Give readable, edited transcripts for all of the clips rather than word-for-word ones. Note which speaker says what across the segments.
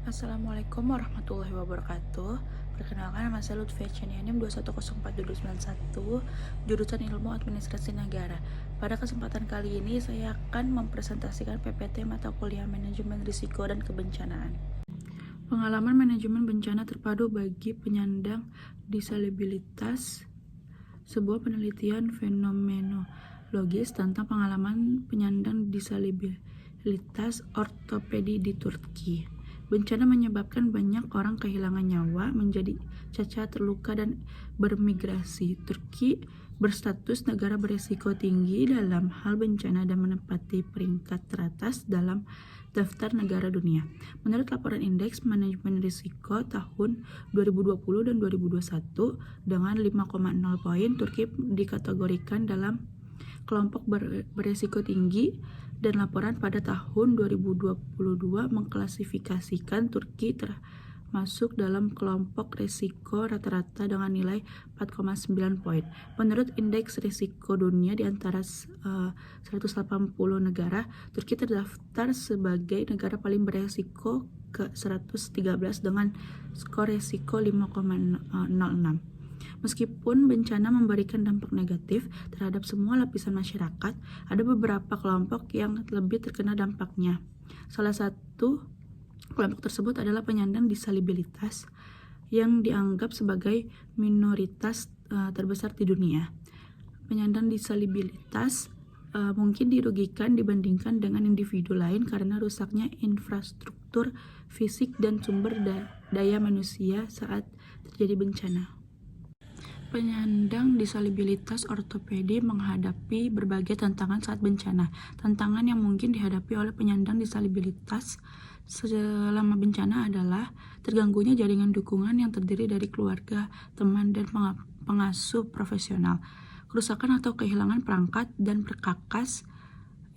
Speaker 1: Assalamualaikum warahmatullahi wabarakatuh. Perkenalkan, nama saya Lutfi Chenianim 21042291, jurusan Ilmu Administrasi Negara. Pada kesempatan kali ini saya akan mempresentasikan PPT mata kuliah Manajemen Risiko dan Kebencanaan. Pengalaman manajemen bencana terpadu bagi penyandang disabilitas, sebuah penelitian fenomenologis tentang pengalaman penyandang disabilitas ortopedi di Turki. Bencana menyebabkan banyak orang kehilangan nyawa, menjadi cacat, terluka, dan bermigrasi. Turki berstatus negara berisiko tinggi dalam hal bencana dan menempati peringkat teratas dalam daftar negara dunia. Menurut laporan Indeks Manajemen Risiko tahun 2020 dan 2021 dengan 5,0 poin, Turki dikategorikan dalam kelompok berisiko tinggi, dan laporan pada tahun 2022 mengklasifikasikan Turki termasuk dalam kelompok risiko rata-rata dengan nilai 4,9 poin. Menurut Indeks Risiko Dunia, di antara 180 negara, Turki terdaftar sebagai negara paling berisiko ke 113 dengan skor risiko 5,06. Meskipun bencana memberikan dampak negatif terhadap semua lapisan masyarakat, ada beberapa kelompok yang lebih terkena dampaknya. Salah satu kelompok tersebut adalah penyandang disabilitas yang dianggap sebagai minoritas terbesar di dunia. Penyandang disabilitas mungkin dirugikan dibandingkan dengan individu lain karena rusaknya infrastruktur fisik dan sumber daya manusia saat terjadi bencana. Penyandang disabilitas ortopedi menghadapi berbagai tantangan saat bencana. Tantangan yang mungkin dihadapi oleh penyandang disabilitas selama bencana adalah terganggunya jaringan dukungan yang terdiri dari keluarga, teman, dan pengasuh profesional, kerusakan atau kehilangan perangkat dan perkakas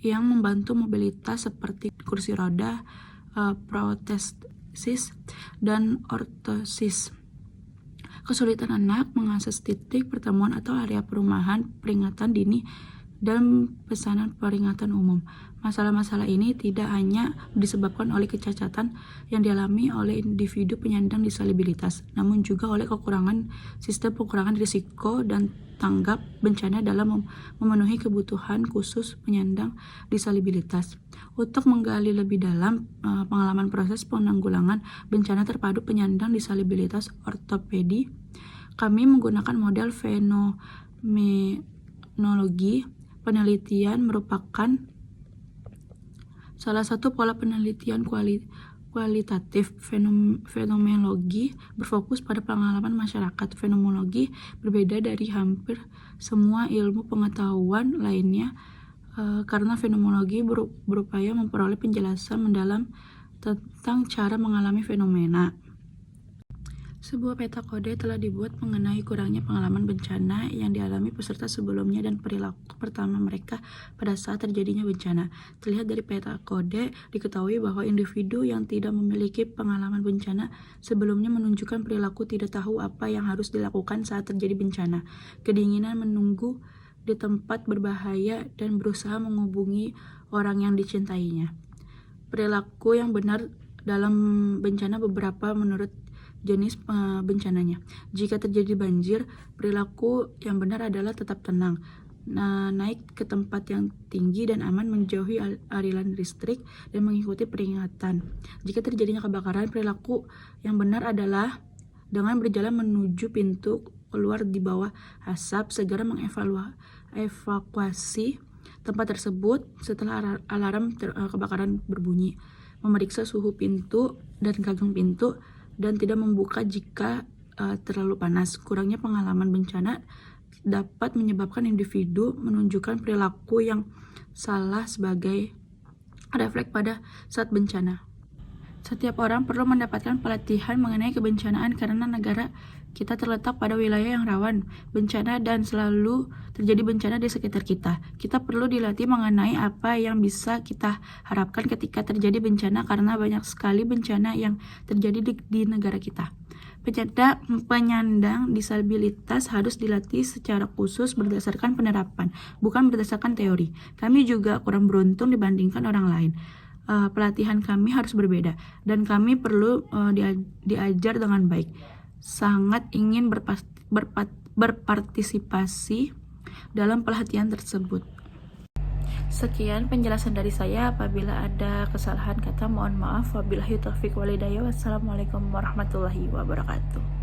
Speaker 1: yang membantu mobilitas seperti kursi roda, protesis, dan ortosis. Kesulitan anak mengakses titik pertemuan atau area perumahan, peringatan dini, dan pesanan peringatan umum. Masalah-masalah ini tidak hanya disebabkan oleh kecacatan yang dialami oleh individu penyandang disabilitas, namun juga oleh kekurangan sistem pengurangan risiko dan tanggap bencana dalam memenuhi kebutuhan khusus penyandang disabilitas. Untuk menggali lebih dalam pengalaman proses penanggulangan bencana terpadu penyandang disabilitas ortopedi, kami menggunakan model fenomenologi. Penelitian merupakan salah satu pola penelitian kualitatif. Fenomenologi berfokus pada pengalaman masyarakat. Fenomenologi berbeda dari hampir semua ilmu pengetahuan lainnya karena fenomenologi berupaya memperoleh penjelasan mendalam tentang cara mengalami fenomena. Sebuah peta kode telah dibuat mengenai kurangnya pengalaman bencana yang dialami peserta sebelumnya dan perilaku pertama mereka pada saat terjadinya bencana. Terlihat dari peta kode, diketahui bahwa individu yang tidak memiliki pengalaman bencana sebelumnya menunjukkan perilaku tidak tahu apa yang harus dilakukan saat terjadi bencana, kedinginan menunggu di tempat berbahaya, dan berusaha menghubungi orang yang dicintainya. Perilaku yang benar dalam bencana beberapa menurut jenis bencananya. Jika terjadi banjir, perilaku yang benar adalah tetap tenang, naik ke tempat yang tinggi dan aman, menjauhi aliran listrik, dan mengikuti peringatan. Jika terjadinya kebakaran, perilaku yang benar adalah dengan berjalan menuju pintu keluar di bawah asap, segera mengevakuasi tempat tersebut setelah alarm kebakaran berbunyi, memeriksa suhu pintu dan gagang pintu, dan tidak membuka jika terlalu panas. Kurangnya pengalaman bencana dapat menyebabkan individu menunjukkan perilaku yang salah sebagai refleks pada saat bencana. Setiap orang perlu mendapatkan pelatihan mengenai kebencanaan karena negara kita terletak pada wilayah yang rawan bencana dan selalu terjadi bencana di sekitar kita. Kita perlu dilatih mengenai apa yang bisa kita harapkan ketika terjadi bencana karena banyak sekali bencana yang terjadi di negara kita. Penyandang disabilitas harus dilatih secara khusus berdasarkan penerapan, bukan berdasarkan teori. Kami juga kurang beruntung dibandingkan orang lain. pelatihan kami harus berbeda dan kami perlu diajar dengan baik. Sangat ingin berpartisipasi dalam pelatihan tersebut. Sekian penjelasan dari saya. Apabila ada kesalahan kata mohon maaf. Wabillahi taufiq walhidayah. Wassalamualaikum warahmatullahi wabarakatuh.